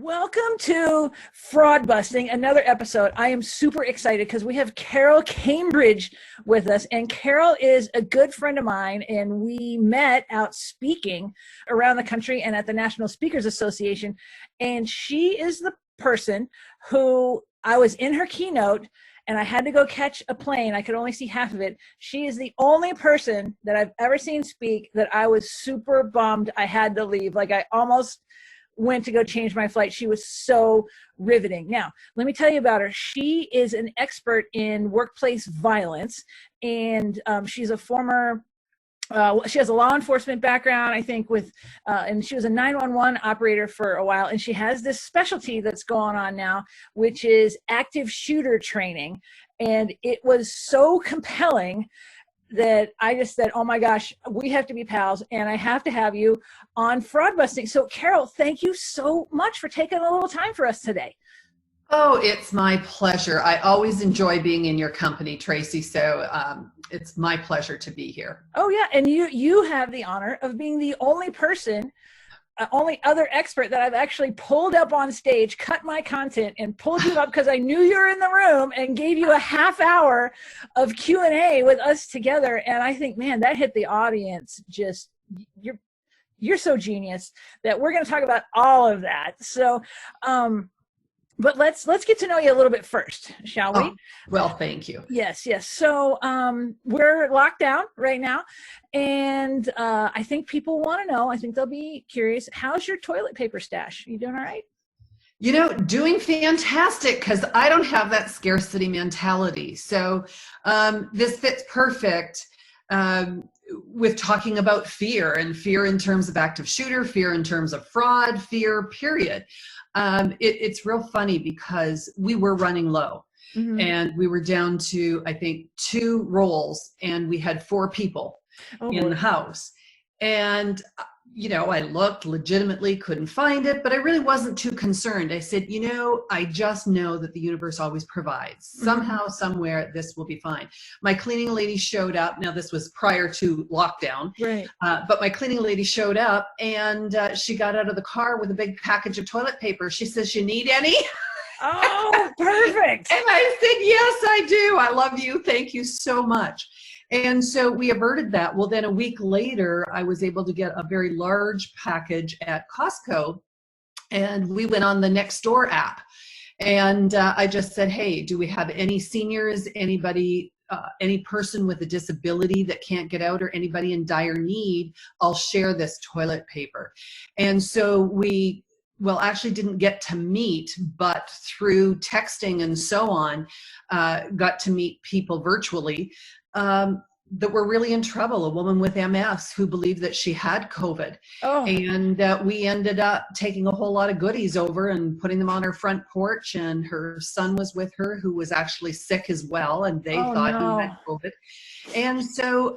Welcome to Fraud Busting, another episode. I am super excited because we have Carol Cambridge with us, and Carol is a good friend of mine, and we met out speaking around the country and at the National Speakers Association, and she is the person who I was in her keynote and I had to go catch a plane. I could only see half of it. She is the only person that I've ever seen speak that I was super bummed I had to leave. Like, I almost went to go change my flight. She was so riveting. Now, let me tell you about her. She is an expert in workplace violence, and she's a former she has a law enforcement background, I think, and she was a 911 operator for a while, and she has this specialty that's going on now, which is active shooter training. And it was so compelling that I just said, oh my gosh, we have to be pals, and I have to have you on Fraud Busting. So Carol, thank you so much for taking a little time for us today. Oh, it's my pleasure. I always enjoy being in your company, Traci. So it's my pleasure to be here. Oh yeah, and you have the honor of being the only person, only other expert that I've actually pulled up on stage, cut my content, and pulled you up because I knew you were in the room and gave you a half hour of Q&A with us together. And I think, man, that hit the audience. Just you're so genius that we're going to talk about all of that. So, but let's get to know you a little bit first, shall we? Oh, well, thank you. Yes. So we're locked down right now, and I think people want to know, I think they'll be curious, how's your toilet paper stash? You doing all right? You know, doing fantastic, because I don't have that scarcity mentality. So this fits perfect with talking about fear, and fear in terms of active shooter, fear in terms of fraud, fear, period. It's real funny because we were running low, and we were down to, I think, 2 roles, and we had 4 people in the house. And, you know, I looked legitimately, couldn't find it, but I really wasn't too concerned. I said, you know, I just know that the universe always provides. Somehow, somewhere, this will be fine. My cleaning lady showed up. Now, this was prior to lockdown, right? But my cleaning lady showed up, and she got out of the car with a big package of toilet paper. She says, "You need any?" Oh, perfect. And I said, "Yes, I do. I love you. Thank you so much." And so we averted that. Well, then a week later, I was able to get a very large package at Costco, and we went on the Nextdoor app. And I just said, hey, do we have any seniors, anybody, any person with a disability that can't get out, or anybody in dire need? I'll share this toilet paper. And so we, well, actually didn't get to meet, but through texting and so on, got to meet people virtually that were really in trouble. A woman with MS who believed that she had COVID. Oh. And we ended up taking a whole lot of goodies over and putting them on her front porch, and her son was with her, who was actually sick as well, and they thought he had COVID. And so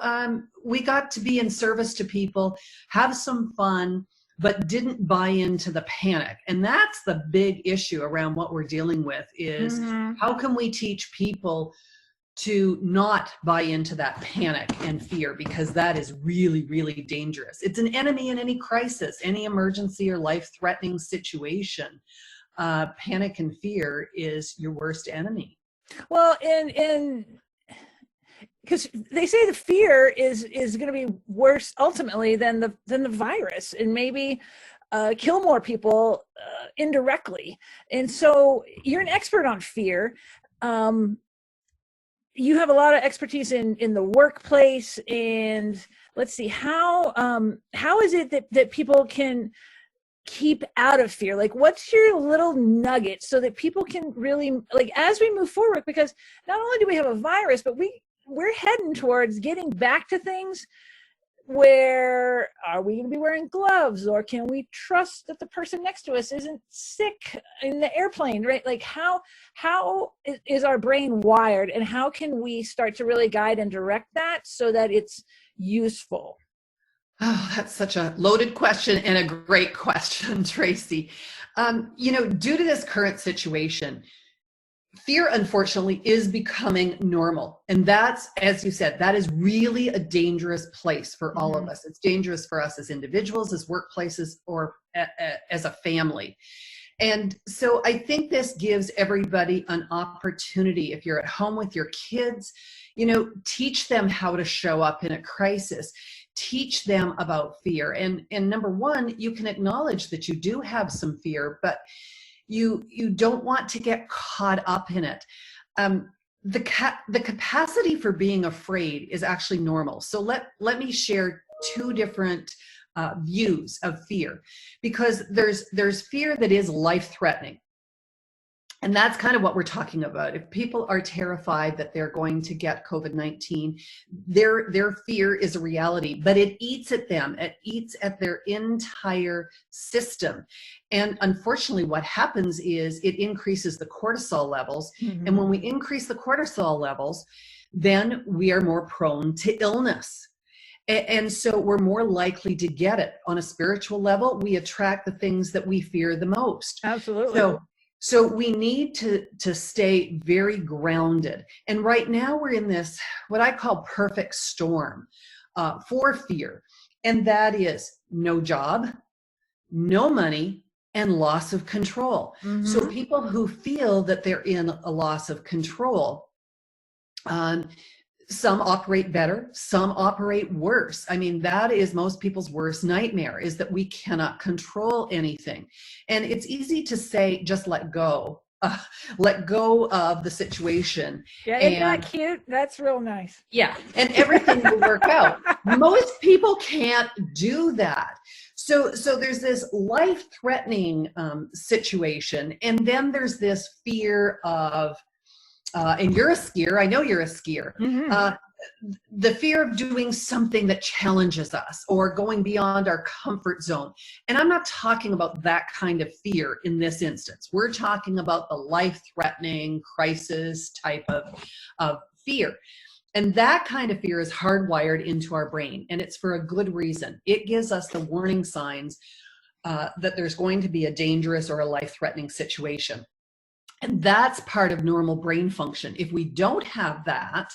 we got to be in service to people, have some fun, but didn't buy into the panic. And that's the big issue around what we're dealing with is how can we teach people to not buy into that panic and fear, because that is really, really dangerous. It's an enemy in any crisis, any emergency or life-threatening situation. Panic and fear is your worst enemy. Well, and because they say the fear is going to be worse ultimately than the virus, and maybe kill more people indirectly. And so you're an expert on fear. You have a lot of expertise in the workplace, and let's see, how is it that people can keep out of fear? Like, what's your little nugget so that people can really, like, as we move forward, because not only do we have a virus, but we're heading towards getting back to things where, are we going to be wearing gloves, or can we trust that the person next to us isn't sick in the airplane, right? Like, how is our brain wired, and how can we start to really guide and direct that so that it's useful? Oh, that's such a loaded question, and a great question, Traci. You know, due to this current situation, fear, unfortunately, is becoming normal. And that's, as you said, that is really a dangerous place for all of us. It's dangerous for us as individuals, as workplaces, or as a family. And so I think this gives everybody an opportunity. If you're at home with your kids, teach them how to show up in a crisis. Teach them about fear. And number one, you can acknowledge that you do have some fear, but you don't want to get caught up in it. The capacity for being afraid is actually normal. So let me share two different views of fear, because there's fear that is life-threatening. And that's kind of what we're talking about. If people are terrified that they're going to get COVID-19, their fear is a reality, but it eats at them. It eats at their entire system. And unfortunately, what happens is it increases the cortisol levels. Mm-hmm. And when we increase the cortisol levels, then we are more prone to illness. And so we're more likely to get it. On a spiritual level, we attract the things that we fear the most. Absolutely. So we need to stay very grounded. And right now we're in this, what I call perfect storm for fear. And that is no job, no money, and loss of control. Mm-hmm. So people who feel that they're in a loss of control, some operate better, some operate worse. I mean, that is most people's worst nightmare, is that we cannot control anything. And it's easy to say, just let go of the situation. Yeah, isn't that cute? That's real nice. Yeah, and everything will work out. Most people can't do that. So there's this life-threatening situation, and then there's this fear of, and you're a skier. I know you're a skier. Mm-hmm. The fear of doing something that challenges us or going beyond our comfort zone. And I'm not talking about that kind of fear in this instance. We're talking about the life-threatening crisis type of fear. And that kind of fear is hardwired into our brain. And it's for a good reason. It gives us the warning signs that there's going to be a dangerous or a life-threatening situation. And that's part of normal brain function. If we don't have that,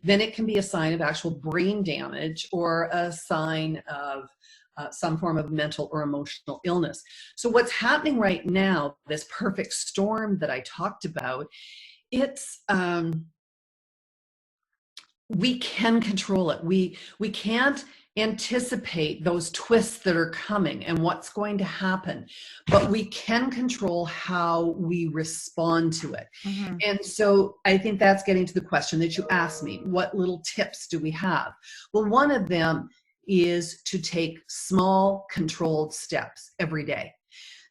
then it can be a sign of actual brain damage or a sign of some form of mental or emotional illness. So what's happening right now, this perfect storm that I talked about, it's we can control it. We can't anticipate those twists that are coming and what's going to happen, but we can control how we respond to it. Mm-hmm. And so I think that's getting to the question that you asked me. What little tips do we have? Well, one of them is to take small, controlled steps every day.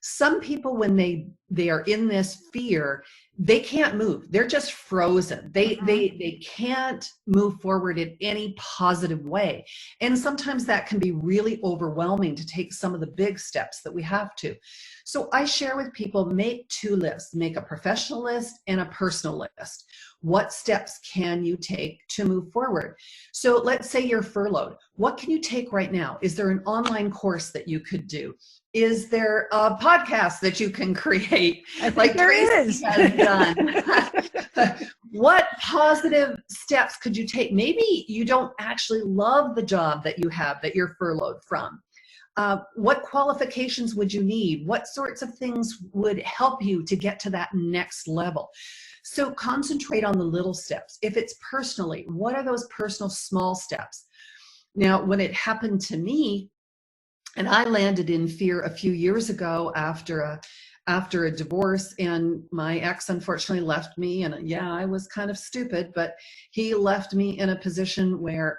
Some people, when they are in this fear, they can't move. They're just frozen. They can't move forward in any positive way. And sometimes that can be really overwhelming to take some of the big steps that we have to. So I share with people, make two lists, make a professional list and a personal list. What steps can you take to move forward? So let's say you're furloughed. What can you take right now? Is there an online course that you could do? Is there a podcast that you can create? Like Traci has done. What positive steps could you take? Maybe you don't actually love the job that you have, that you're furloughed from. What qualifications would you need? What sorts of things would help you to get to that next level? So concentrate on the little steps. If it's personally, what are those personal small steps? Now, when it happened to me, and I landed in fear a few years ago after a divorce, and my ex unfortunately left me, and yeah, I was kind of stupid, but he left me in a position where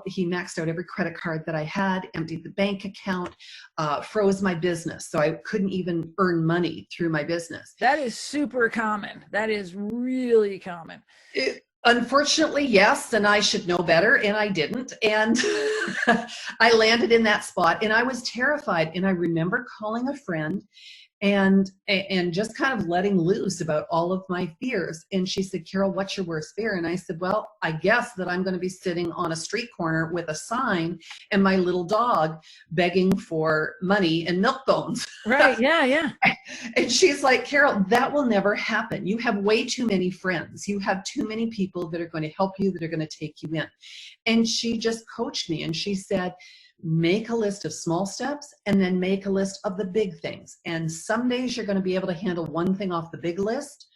he maxed out every credit card that I had, emptied the bank account, froze my business. So I couldn't even earn money through my business. That is super common. That is really common. Unfortunately, yes, and I should know better, and I didn't. And I landed in that spot, and I was terrified. And I remember calling a friend and just kind of letting loose about all of my fears. And she said, Carol, what's your worst fear? And I said, well, I guess that I'm going to be sitting on a street corner with a sign and my little dog begging for money and milk bones. Right. Yeah. And she's like, Carol, that will never happen. You have way too many friends. You have too many people that are going to help you, that are going to take you in. And she just coached me. And she said, make a list of small steps and then make a list of the big things. And some days you're going to be able to handle one thing off the big list.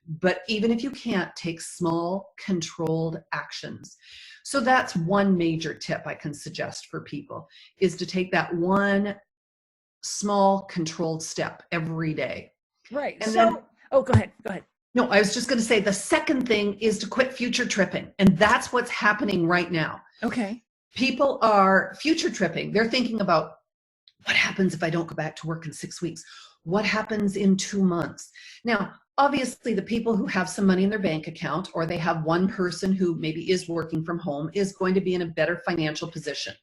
But even if you can't, take small, controlled actions. So that's one major tip I can suggest for people, is to take that one small, controlled step every day. Right. And so, then, oh, go ahead. Go ahead. no, I was just going to say the second thing is to quit future tripping. And that's what's happening right now. Okay. People are future tripping. They're thinking about, what happens if I don't go back to work in 6 weeks? What happens in 2 months? Now, obviously, the people who have some money in their bank account, or they have one person who maybe is working from home, is going to be in a better financial position.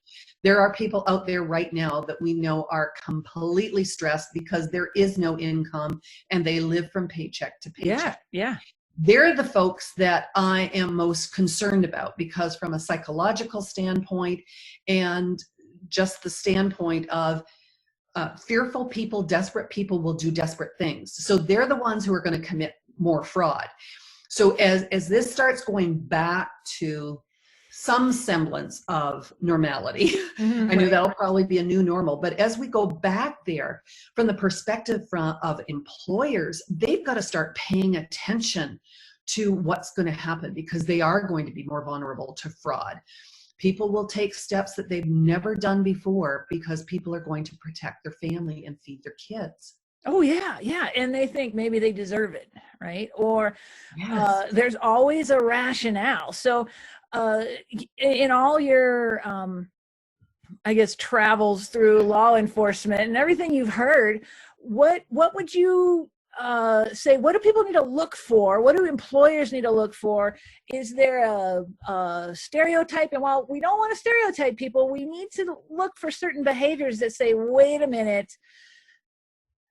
There are people out there right now that we know are completely stressed because there is no income and they live from paycheck to paycheck. Yeah. They're the folks that I am most concerned about, because from a psychological standpoint and just the standpoint of fearful people, desperate people will do desperate things. So they're the ones who are going to commit more fraud. So as this starts going back to some semblance of normality, I know that'll probably be a new normal, but as we go back there, from the perspective of employers, they've got to start paying attention to what's going to happen, because they are going to be more vulnerable to fraud. People will take steps that they've never done before because people are going to protect their family and feed their kids. Oh, yeah. And they think maybe they deserve it, right? Or Yes. there's always a rationale. So in all your, I guess, travels through law enforcement and everything you've heard, what would you say, what do people need to look for? What do employers need to look for? Is there a stereotype? And while we don't want to stereotype people, we need to look for certain behaviors that say, wait a minute,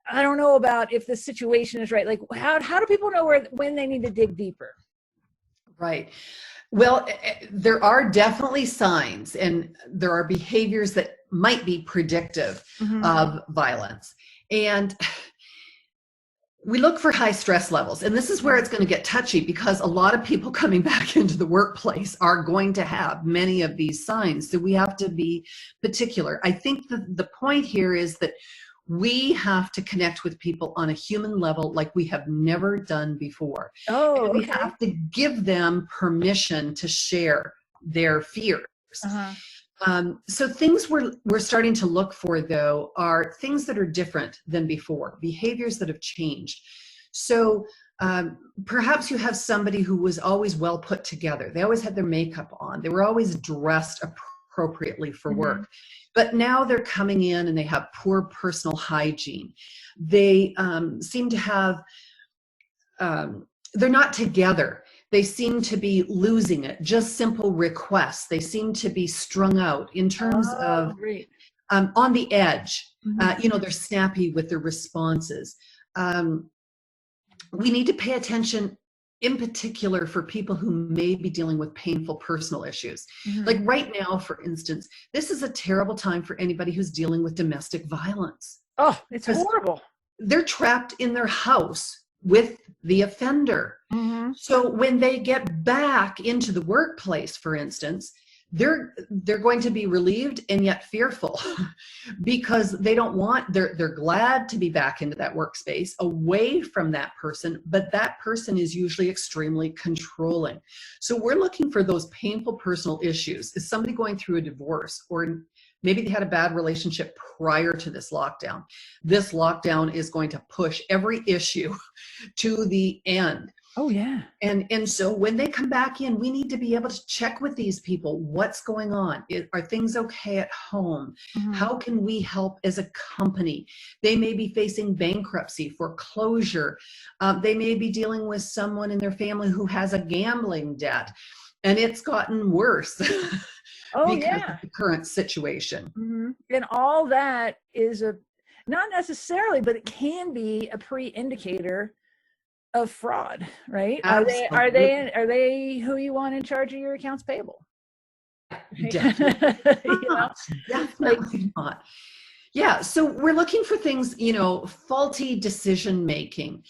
I don't know about if the situation is right. Like, how do people know when they need to dig deeper? Right. Well, there are definitely signs, and there are behaviors that might be predictive of violence. And we look for high stress levels. And this is where it's going to get touchy, because a lot of people coming back into the workplace are going to have many of these signs. So we have to be particular. I think the point here is that we have to connect with people on a human level like we have never done before. Oh, and we have to give them permission to share their fears. So things we're starting to look for, though, are things that are different than before, behaviors that have changed. So perhaps you have somebody who was always well put together. They always had their makeup on. They were always dressed appropriately for work. But now they're coming in and they have poor personal hygiene. They seem to have, they're not together. They seem to be losing it. Just simple requests. They seem to be strung out in terms of on the edge. They're snappy with their responses. We need to pay attention in particular for people who may be dealing with painful personal issues. Like right now, for instance, this is a terrible time for anybody who's dealing with domestic violence. Oh, it's horrible. They're trapped in their house with the offender. So when they get back into the workplace, for instance, they're going to be relieved and yet fearful because they don't want, they're glad to be back into that workspace away from that person, but that person is usually extremely controlling. So we're looking for those painful personal issues. Is somebody going through a divorce, or maybe they had a bad relationship prior to this lockdown? This lockdown is going to push every issue to the end. Oh, yeah. And so when they come back in, we need to be able to check with these people. What's going on? Are things okay at home? How can we help as a company? They may be facing bankruptcy, foreclosure. They may be dealing with someone in their family who has a gambling debt, and it's gotten worse because of the current situation. And all that is not necessarily, but it can be a pre-indicator of fraud, right? Absolutely. Are they who you want in charge of your accounts payable? Definitely not. Definitely not. Yeah, so we're looking for things, faulty decision making.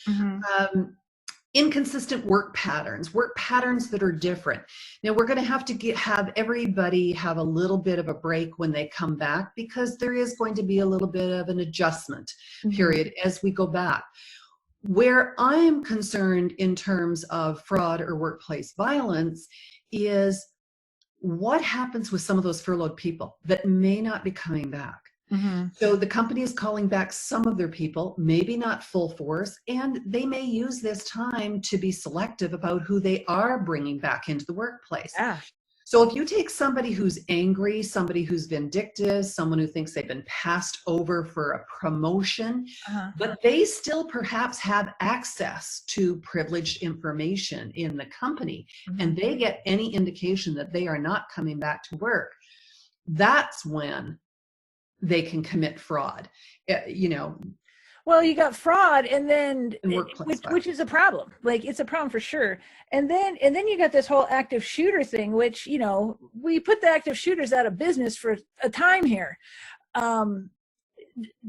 inconsistent work patterns that are different. Now we're going to have to have everybody have a little bit of a break when they come back, because there is going to be a little bit of an adjustment period as we go back. Where I'm concerned in terms of fraud or workplace violence is what happens with some of those furloughed people that may not be coming back. So the company is calling back some of their people, maybe not full force, and they may use this time to be selective about who they are bringing back into the workplace. So if you take somebody who's angry, somebody who's vindictive, someone who thinks they've been passed over for a promotion, but they still perhaps have access to privileged information in the company, and they get any indication that they are not coming back to work, that's when they can commit fraud, Well, you got fraud, and then which is a problem. Like, it's a problem for sure. And then you got this whole active shooter thing, which, we put the active shooters out of business for a time here,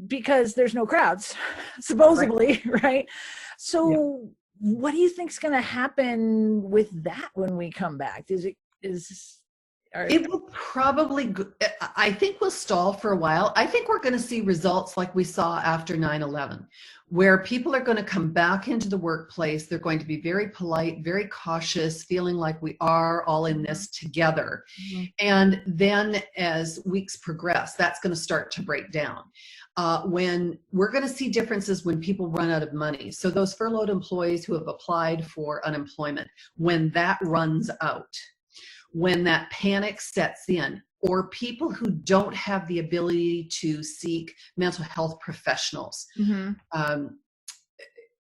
because there's no crowds, supposedly, right? So what do you think is going to happen with that when we come back? It will probably, I think we'll stall for a while. I think we're going to see results like we saw after 9/11, where people are going to come back into the workplace. They're going to be very polite, very cautious, feeling like we are all in this together. And then as weeks progress, that's going to start to break down. When we're going to see differences when people run out of money. So those furloughed employees who have applied for unemployment, when that runs out, when that panic sets in, or people who don't have the ability to seek mental health professionals,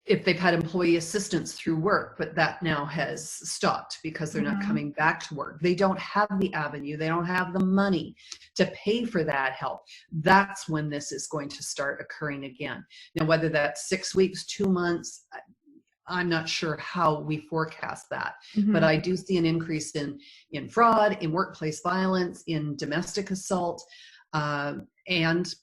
if they've had employee assistance through work, but that now has stopped because they're not coming back to work. They don't have the avenue, they don't have the money to pay for that help. That's when this is going to start occurring again. Now, whether that's 6 weeks, 2 months, I'm not sure how we forecast that, but I do see an increase in fraud, in workplace violence, in domestic assault, and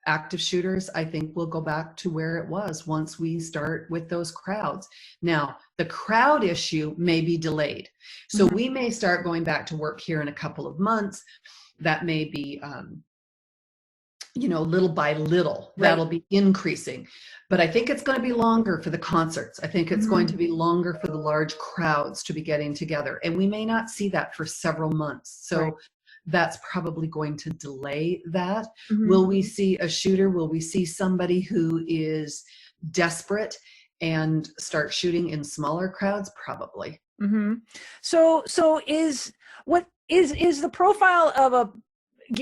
active shooters. I think will go back to where it was once we start with those crowds. Now, the crowd issue may be delayed. So we may start going back to work here in a couple of months. That may be, little by little, that'll be increasing. But I think it's going to be longer for the concerts. I think it's going to be longer for the large crowds to be getting together. And we may not see that for several months. So that's probably going to delay that. Will we see a shooter? Will we see somebody who is desperate and start shooting in smaller crowds? Probably. So is the profile of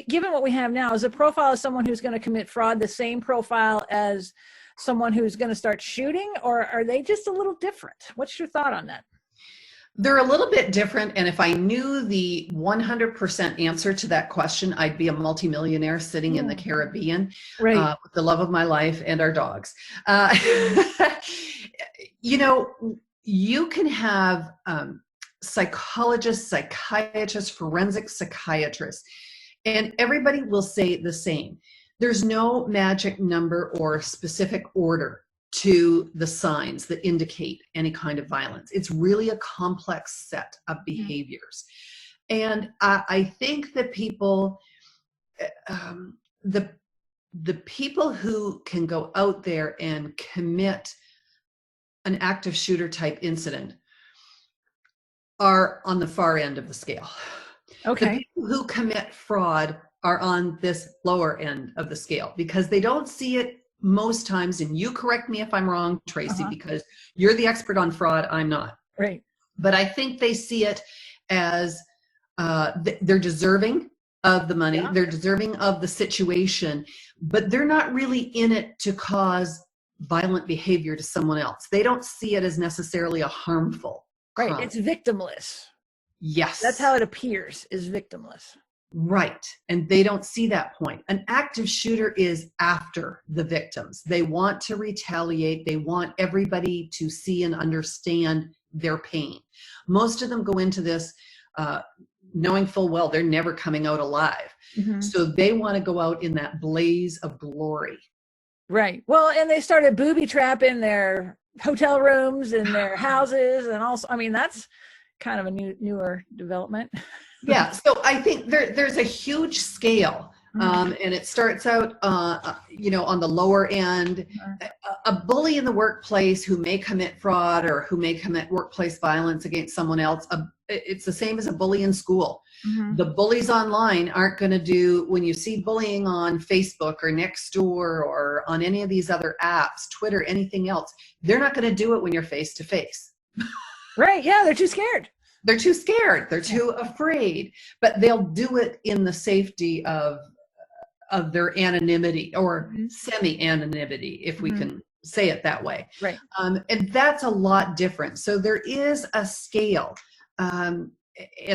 given what we have now, is the profile of someone who's going to commit fraud the same profile as someone who's going to start shooting, or are they just a little different? What's your thought on that? They're a little bit different, and if I knew the 100% answer to that question, I'd be a multimillionaire sitting in the Caribbean with the love of my life and our dogs. You can have psychologists, psychiatrists, forensic psychiatrists, and everybody will say the same. There's no magic number or specific order to the signs that indicate any kind of violence. It's really a complex set of behaviors. And I think that people, the people who can go out there and commit an active shooter type incident are on the far end of the scale. Okay. The people who commit fraud are on this lower end of the scale because they don't see it most times, and you correct me if I'm wrong, Traci, because you're the expert on fraud, I'm not. Right. But I think they see it as they're deserving of the money, they're deserving of the situation, but they're not really in it to cause violent behavior to someone else. They don't see it as necessarily a harmful crime. Right, it's victimless. Yes. That's how it appears, is victimless. Right. And they don't see that point. An active shooter is after the victims. They want to retaliate. They want everybody to see and understand their pain. Most of them go into this knowing full well they're never coming out alive. So they want to go out in that blaze of glory. Right. Well, and they started booby trapping their hotel rooms in their houses. And also, I mean, that's kind of a newer development. Yeah. So I think there's a huge scale. And it starts out, on the lower end. A bully in the workplace who may commit fraud or who may commit workplace violence against someone else. It's the same as a bully in school. Mm-hmm. The bullies online aren't going to do, when you see bullying on Facebook or Nextdoor or on any of these other apps, Twitter, anything else, they're not going to do it when you're face to face. Right. Yeah. They're too scared. They're too scared. They're too afraid, but they'll do it in the safety of their anonymity or semi-anonymity, if we can say it that way. Right. And that's a lot different. So there is a scale, and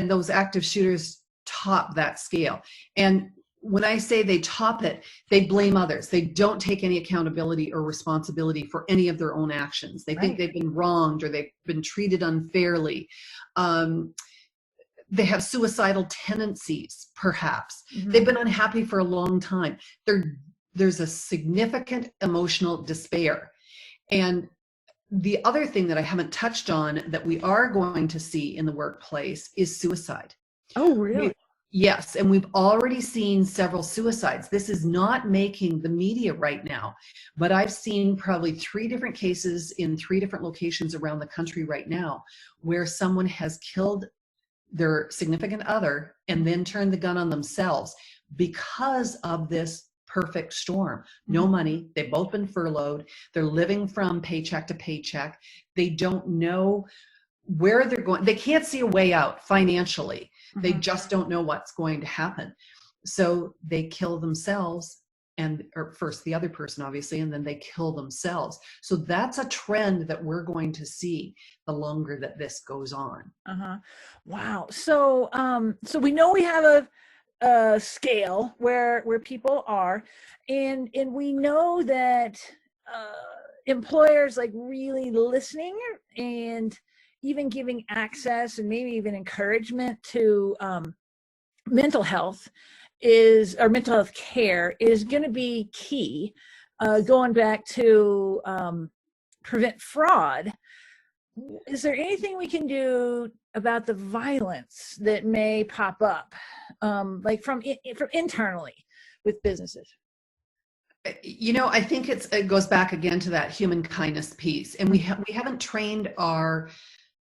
those active shooters top that scale. And when I say they top it, they blame others. They don't take any accountability or responsibility for any of their own actions. They think they've been wronged or they've been treated unfairly. They have suicidal tendencies, perhaps. Mm-hmm. They've been unhappy for a long time. There's a significant emotional despair. And the other thing that I haven't touched on that we are going to see in the workplace is suicide. Oh, really? Yes, and we've already seen several suicides. This is not making the media right now, but I've seen probably 3 different cases in 3 different locations around the country right now where someone has killed their significant other and then turned the gun on themselves because of this perfect storm. No money. They've both been furloughed. They're living from paycheck to paycheck. They don't know where they're going. They can't see a way out financially. They just don't know what's going to happen. So they kill themselves or first the other person, obviously, and then they kill themselves. So that's a trend that we're going to see the longer that this goes on. Wow. So, so we know we have a scale where people are, and we know that employers like really listening and even giving access and maybe even encouragement to mental health mental health care is going to be key. Going back to prevent fraud, is there anything we can do about the violence that may pop up, like from internally with businesses? I think it goes back again to that human kindness piece, and we haven't trained our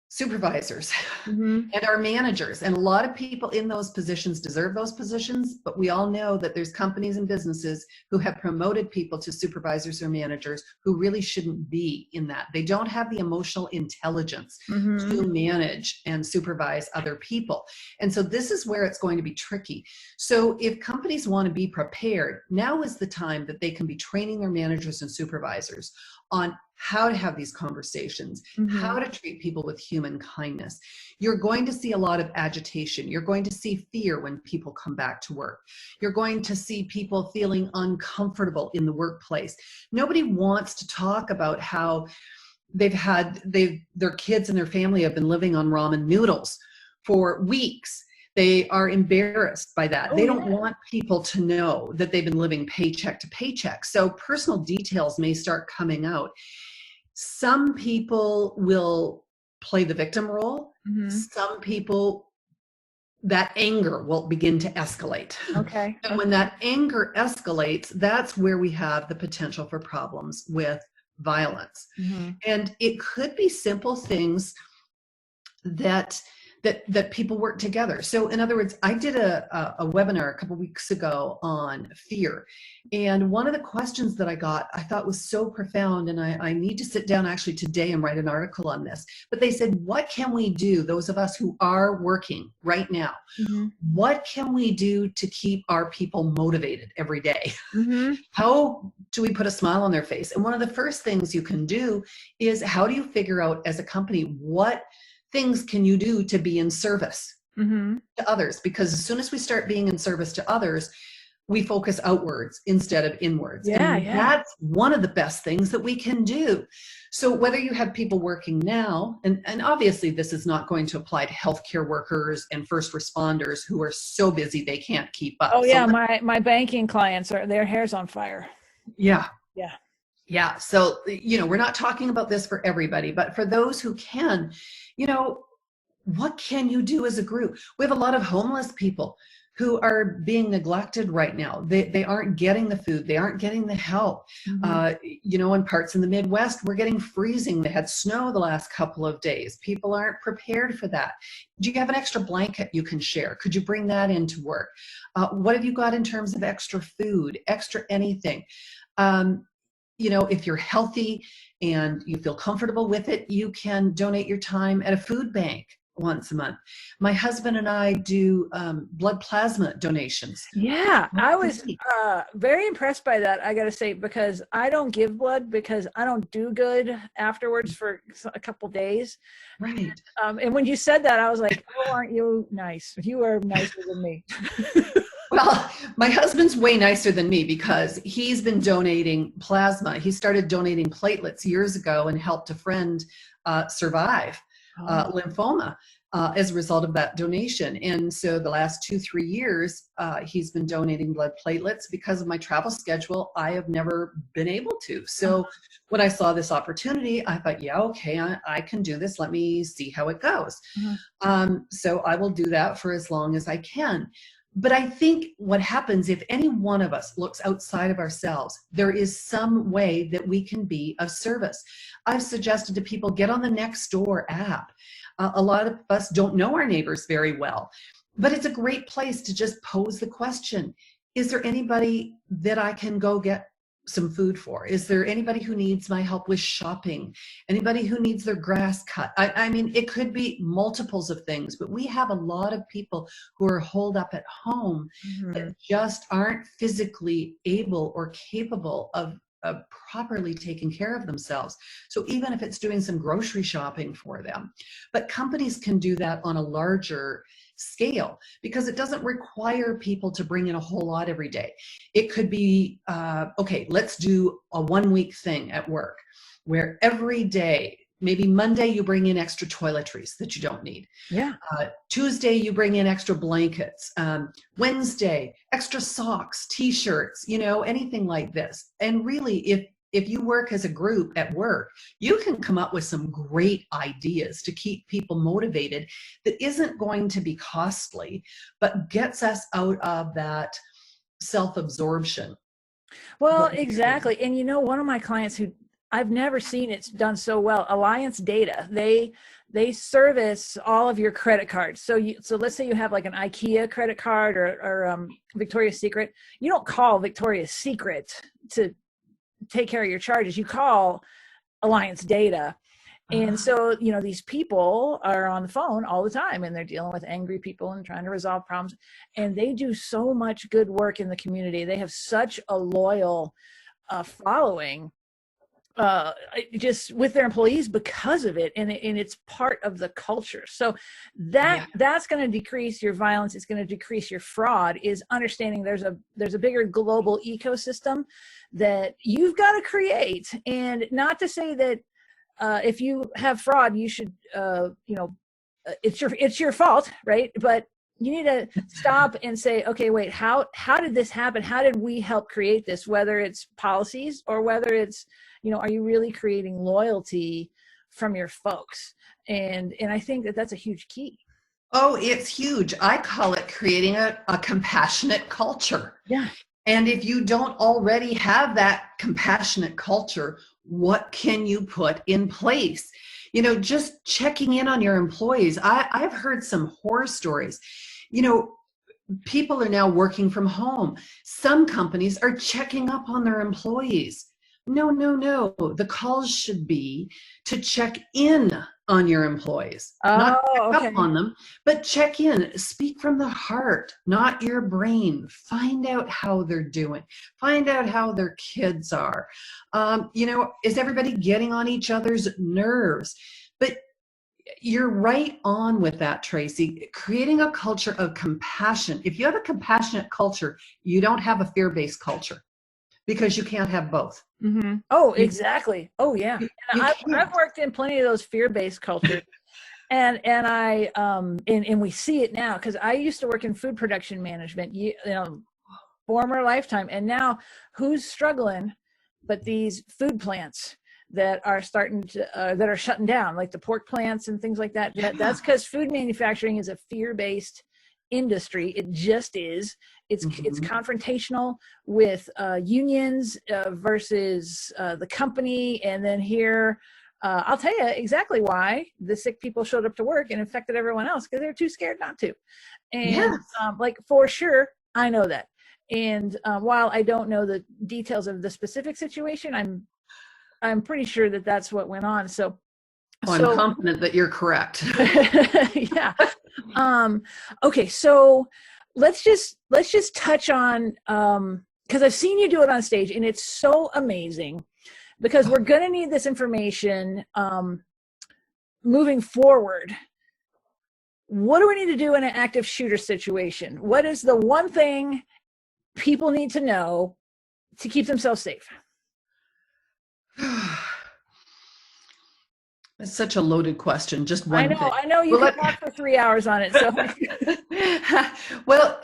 supervisors and our managers, and a lot of people in those positions deserve those positions, but we all know that there's companies and businesses who have promoted people to supervisors or managers who really shouldn't be in that. They don't have the emotional intelligence to manage and supervise other people, and so this is where it's going to be tricky. So if companies want to be prepared, now is the time that they can be training their managers and supervisors on how to have these conversations, how to treat people with human kindness. You're going to see a lot of agitation. You're going to see fear when people come back to work. You're going to see people feeling uncomfortable in the workplace. Nobody wants to talk about how their kids and their family have been living on ramen noodles for weeks. They are embarrassed by that. They don't want people to know that they've been living paycheck to paycheck. So personal details may start coming out. Some people will play the victim role. Some people, that anger will begin to escalate. Okay. And when that anger escalates, that's where we have the potential for problems with violence. And it could be simple things that people work together. So in other words, I did a webinar a couple weeks ago on fear. And one of the questions that I got, I thought was so profound, and I need to sit down actually today and write an article on this. But they said, what can we do, those of us who are working right now, what can we do to keep our people motivated every day? How do we put a smile on their face? And one of the first things you can do is, how do you figure out as a company, what things can you do to be in service to others? Because as soon as we start being in service to others, we focus outwards instead of inwards. That's one of the best things that we can do. So whether you have people working now, and obviously this is not going to apply to healthcare workers and first responders who are so busy they can't keep up. Oh yeah, my banking clients their hair's on fire. Yeah. Yeah. So, we're not talking about this for everybody, but for those who can, you know, what can you do as a group? We have a lot of homeless people who are being neglected right now. They aren't getting the food. They aren't getting the help. Mhm. In parts in the Midwest, we're getting freezing. They had snow the last couple of days. People aren't prepared for that. Do you have an extra blanket you can share? Could you bring that into work? What have you got in terms of extra food, extra anything? Um, if you're healthy and you feel comfortable with it, you can donate your time at a food bank once a month. My husband and I do blood plasma donations. Yeah, once I a was week. very impressed by that. I got to say, because I don't give blood because I don't do good afterwards for a couple days. Right. And when you said that, I was like, "Oh, aren't you nice? You are nicer than me." Well, my husband's way nicer than me because he's been donating plasma. He started donating platelets years ago and helped a friend survive Oh, lymphoma as a result of that donation. And so the last 2-3 years, he's been donating blood platelets. Because of my travel schedule, I have never been able to. So when I saw this opportunity, I thought, yeah, okay, I can do this. Let me see how it goes. mhm. So I will do that for as long as I can. But I think what happens if any one of us looks outside of ourselves, there is some way that we can be of service. I've suggested to people, get on the Nextdoor app. A lot of us don't know our neighbors very well, but it's a great place to just pose the question, is there anybody that I can go get some food for? Is there anybody who needs my help with shopping? Anybody who needs their grass cut? I mean, it could be multiples of things, but we have a lot of people who are holed up at home that Mhm. just aren't physically able or capable of properly taking care of themselves. So even if it's doing some grocery shopping for them, but companies can do that on a larger scale because it doesn't require people to bring in a whole lot every day. It could be, okay, let's do a 1 week thing at work where every day, maybe Monday, you bring in extra toiletries that you don't need. Yeah. Tuesday, you bring in extra blankets. Wednesday, extra socks, t-shirts, anything like this. And really, if you work as a group at work, you can come up with some great ideas to keep people motivated that isn't going to be costly, but gets us out of that self-absorption. Well, That we create. exactly. And one of my clients who I've never seen it's done so well, Alliance Data. They service all of your credit cards. So let's say you have like an IKEA credit card or Victoria's Secret. You don't call Victoria's Secret to take care of your charges. You call Alliance Data. And Ah, so, these people are on the phone all the time and they're dealing with angry people and trying to resolve problems. And they do so much good work in the community. They have such a loyal following just with their employees because of it. And it's part of the culture. So yeah. that's going to decrease your violence. It's going to decrease your fraud, is understanding there's a bigger global ecosystem that you've got to create. And not to say that if you have fraud, you should, it's your fault, right? But you need to stop and say, okay, wait, how did this happen? How did we help create this? Whether it's policies or whether it's, are you really creating loyalty from your folks? And I think that that's a huge key. Oh, it's huge. I call it creating a compassionate culture. Yeah. And if you don't already have that compassionate culture, what can you put in place? Just checking in on your employees. I've heard some horror stories. You know, People are now working from home. Some companies are checking up on their employees. No, no, no. The calls should be to check in on your employees, not check Oh, up okay. on them, but check in. Speak from the heart, not your brain. Find out how they're doing. Find out how their kids are. Is everybody getting on each other's nerves? But you're right on with that, Tracy. Creating a culture of compassion. If you have a compassionate culture, you don't have a fear-based culture because you can't have both. Mm-hmm. Oh, You, exactly. Oh, yeah. And you I've can't. worked in plenty of those fear-based cultures. And I and we see it now because I used to work in food production management, former lifetime, and now who's struggling? but these food plants that are starting to that are shutting down, like the pork plants and things like that. That's because food manufacturing is a fear-based industry. It just is. It's confrontational with unions versus the company, and then here I'll tell you exactly why the sick people showed up to work and infected everyone else, because they're too scared not to. And like, for sure, I know that. And while I don't know the details of the specific situation, I'm pretty sure that that's what went on. So I'm confident that you're correct. Yeah. Okay. So let's just touch on, because I've seen you do it on stage, and it's so amazing, because we're going to need this information moving forward. What do we need to do in an active shooter situation? What is the one thing people need to know to keep themselves safe? That's such a loaded question. Just one thing. I know you could talk for 3 hours on it. So, well,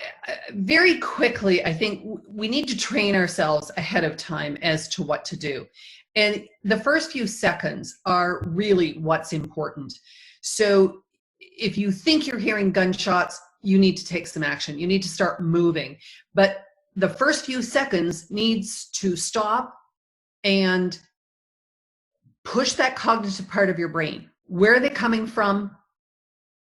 very quickly, I think we need to train ourselves ahead of time as to what to do. And the first few seconds are really what's important. So if you think you're hearing gunshots, you need to take some action. You need to start moving. But the first few seconds needs to stop and push that cognitive part of your brain. Where are they coming from?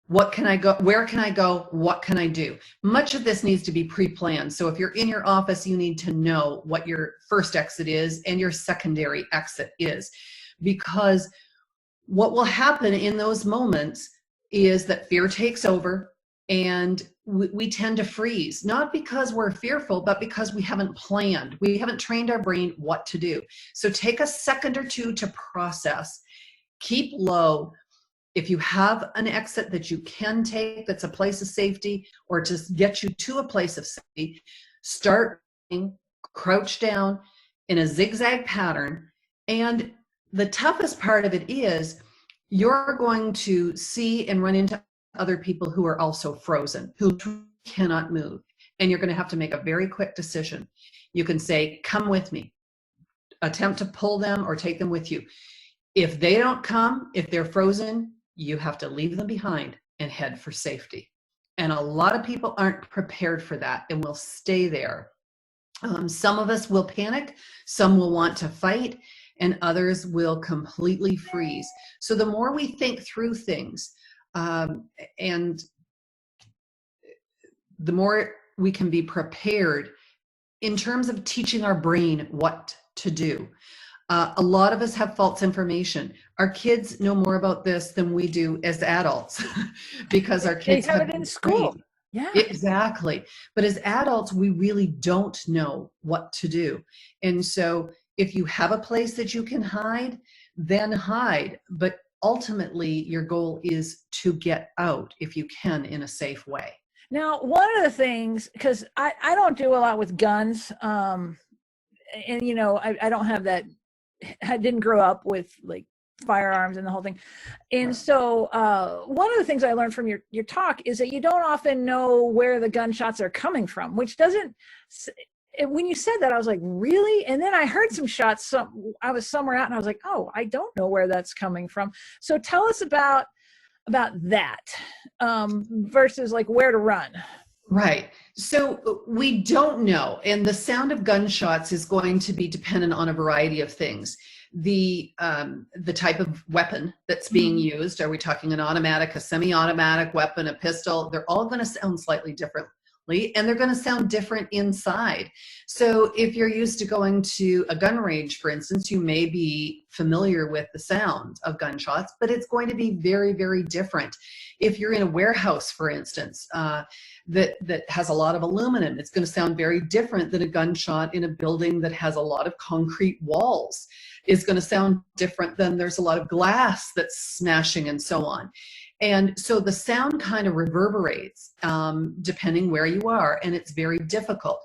What can I go? Where can I go? What can I do? Much of this needs to be pre-planned. So if you're in your office, you need to know what your first exit is and your secondary exit is, because what will happen in those moments is that fear takes over, and we tend to freeze, not because we're fearful, but because we haven't planned. We haven't trained our brain what to do. So take a second or two to process. Keep low. If you have an exit that you can take that's a place of safety, or to get you to a place of safety, start crouch down in a zigzag pattern. And the toughest part of it is you're going to see and run into other people who are also frozen, who cannot move. And you're going to have to make a very quick decision. You can say, come with me. Attempt to pull them or take them with you. If they don't come, if they're frozen, you have to leave them behind and head for safety. And a lot of people aren't prepared for that and will stay there. Some of us will panic, some will want to fight, and others will completely freeze. So the more we think through things, and the more we can be prepared in terms of teaching our brain what to do. A lot of us have false information. Our kids know more about this than we do as adults because our kids have it in school. Yeah, exactly. But as adults, we really don't know what to do. And so if you have a place that you can hide, then hide. But ultimately, your goal is to get out if you can in a safe way. Now, one of the things, because I don't do a lot with guns, and you know, I don't have that. I didn't grow up with like firearms and the whole thing. And so one of the things I learned from your talk is that you don't often know where the gunshots are coming from, which doesn't, when you said that, I was like, really? And then I heard some shots. I was somewhere out and I was like, oh, I don't know where that's coming from. So tell us about that versus like where to run. Right. So we don't know. And the sound of gunshots is going to be dependent on a variety of things. The type of weapon that's being used. Are we talking an automatic, a semi-automatic weapon, a pistol? They're all going to sound slightly differently, and they're going to sound different inside. So if you're used to going to a gun range, for instance, you may be familiar with the sound of gunshots, but it's going to be very, very different. If you're in a warehouse, for instance, that has a lot of aluminum, it's going to sound very different than a gunshot in a building that has a lot of concrete walls. It's going to sound different than there's a lot of glass that's smashing and so on. And so the sound kind of reverberates depending where you are, and it's very difficult.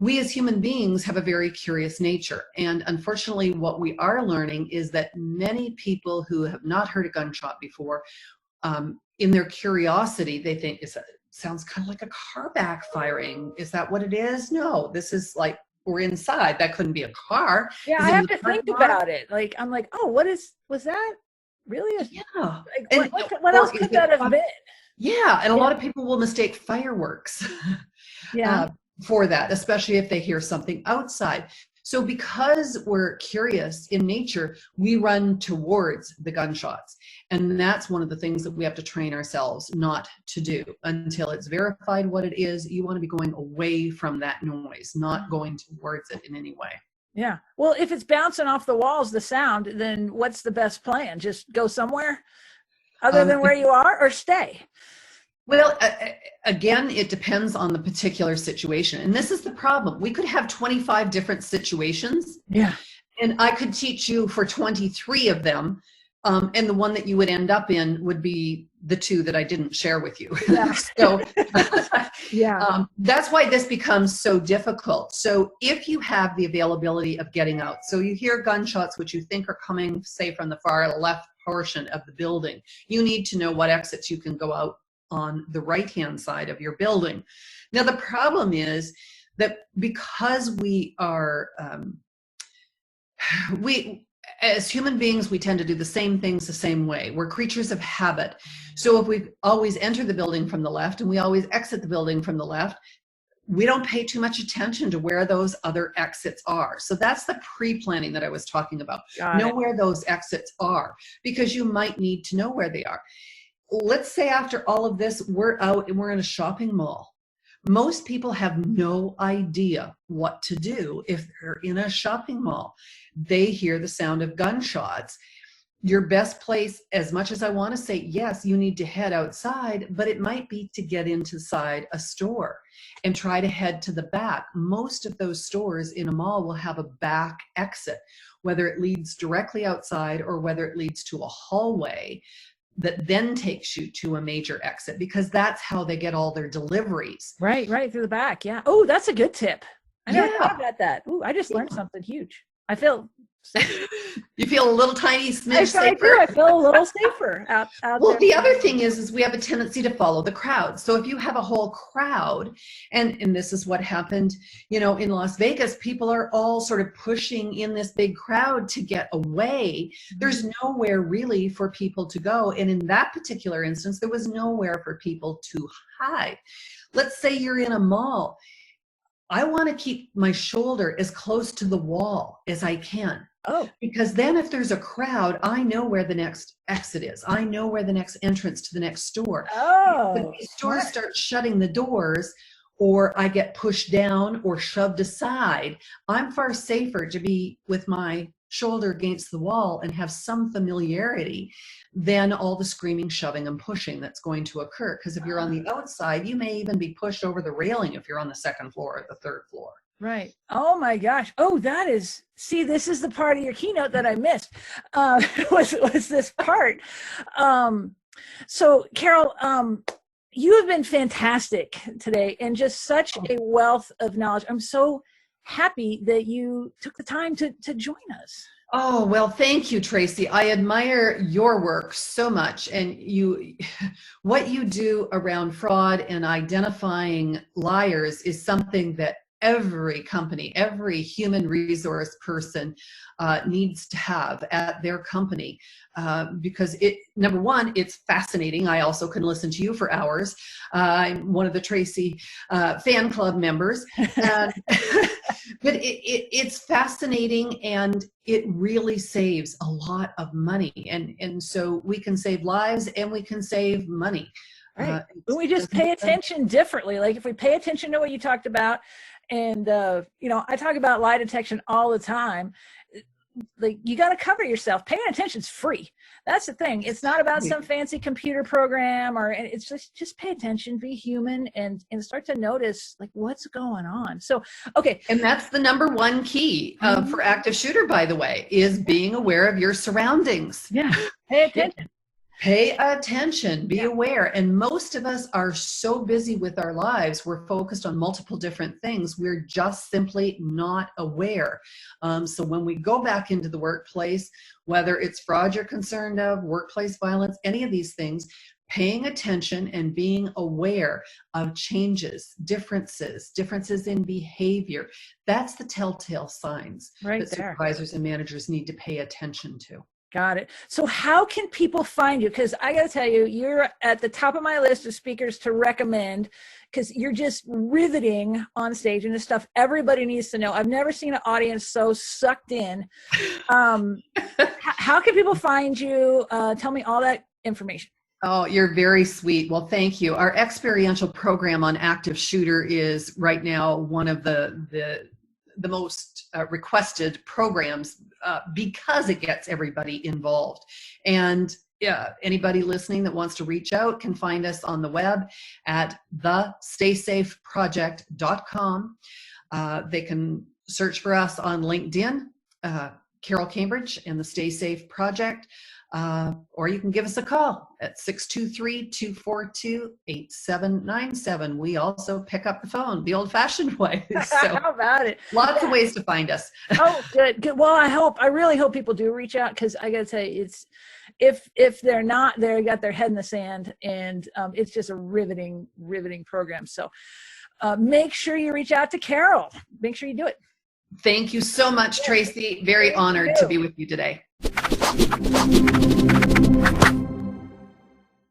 We as human beings have a very curious nature. And unfortunately, what we are learning is that many people who have not heard a gunshot before, in their curiosity, they think it sounds kind of like a car backfiring. Is that what it is? No, this is like or inside. That couldn't be a car. Yeah, I have to think about it. Like, I'm like, oh, was that really Yeah. like, what else could that have been? Yeah, and a lot of people will mistake fireworks for that, especially if they hear something outside. So because we're curious in nature, we run towards the gunshots. And that's one of the things that we have to train ourselves not to do until it's verified what it is. You want to be going away from that noise, not going towards it in any way. Yeah. Well, if it's bouncing off the walls, the sound, then what's the best plan? Just go somewhere other than where you are, or stay? Well, again, it depends on the particular situation. And this is the problem. We could have 25 different situations. Yeah. And I could teach you for 23 of them. And the one that you would end up in would be the two that I didn't share with you. Yeah. So yeah. That's why this becomes so difficult. So if you have the availability of getting out, so you hear gunshots, which you think are coming, say, from the far left portion of the building, you need to know what exits you can go out on the right-hand side of your building. Now, the problem is that because we are, as human beings, we tend to do the same things the same way. We're creatures of habit. So if we always enter the building from the left and we always exit the building from the left, we don't pay too much attention to where those other exits are. So that's the pre-planning that I was talking about. Know where those exits are, because you might need to know where they are. Let's say after all of this, we're out and we're in a shopping mall. Most people have no idea what to do if they're in a shopping mall. They hear the sound of gunshots. Your best place, as much as I want to say, yes, you need to head outside, but it might be to get inside a store and try to head to the back. Most of those stores in a mall will have a back exit, whether it leads directly outside or whether it leads to a hallway that then takes you to a major exit, because that's how they get all their deliveries. Right through the back. Yeah. Oh, that's a good tip. I never thought about that. Ooh, I just learned something huge. I feel you feel a little tiny smidge safer. I feel a little safer out well, there. the other thing is we have a tendency to follow the crowd. So if you have a whole crowd, and this is what happened, in Las Vegas, people are all sort of pushing in this big crowd to get away. There's nowhere really for people to go. And in that particular instance, there was nowhere for people to hide. Let's say you're in a mall. I want to keep my shoulder as close to the wall as I can. Oh, because then if there's a crowd, I know where the next exit is. I know where the next entrance to the next store. Oh, when these stores start shutting the doors, or I get pushed down or shoved aside, I'm far safer to be with my shoulder against the wall and have some familiarity than all the screaming, shoving, and pushing that's going to occur. Because if you're on the outside, you may even be pushed over the railing if you're on the second floor or the third floor. Right. Oh my gosh. Oh, this is the part of your keynote that I missed. Was this part. So Carol, you have been fantastic today and just such a wealth of knowledge. I'm so happy that you took the time to join us. Oh, well, thank you, Traci. I admire your work so much. And what you do around fraud and identifying liars is something that every company, every human resource person needs to have at their company, because number one, it's fascinating. I also can listen to you for hours. I'm one of the Traci fan club members, but it's fascinating, and it really saves a lot of money. And so we can save lives and we can save money. Right. We just pay attention differently. Like if we pay attention to what you talked about, and, I talk about lie detection all the time. Like you got to cover yourself. Paying attention is free. That's the thing. It's not about some fancy computer program, or it's just pay attention, be human, and start to notice like what's going on. So, okay. And that's the number one key for active shooter, by the way, is being aware of your surroundings. Yeah. Pay attention. Pay attention, be aware. And most of us are so busy with our lives, we're focused on multiple different things. We're just simply not aware. So when we go back into the workplace, whether it's fraud you're concerned of, workplace violence, any of these things, paying attention and being aware of changes, differences in behavior. That's the telltale signs Right that there. supervisors and managers need to pay attention to. Got it. So how can people find you? Because I got to tell you, you're at the top of my list of speakers to recommend, because you're just riveting on stage, and this stuff everybody needs to know. I've never seen an audience so sucked in. How can people find you? Tell me all that information. Oh, you're very sweet. Well, thank you. Our experiential program on active shooter is right now one of the most requested programs because it gets everybody involved. And anybody listening that wants to reach out can find us on the web at thestaysafeproject.com. They can search for us on LinkedIn, Carol Cambridge and the Stay Safe Project. Or you can give us a call at 623-242-8797. We also pick up the phone the old-fashioned way. So How about it? Lots of ways to find us. Oh, good. Well, I really hope people do reach out, because I got to tell you, it's if they're not, they got their head in the sand, and it's just a riveting program. So make sure you reach out to Carol. Make sure you do it. Thank you so much, Tracy. Very honored to be with you today.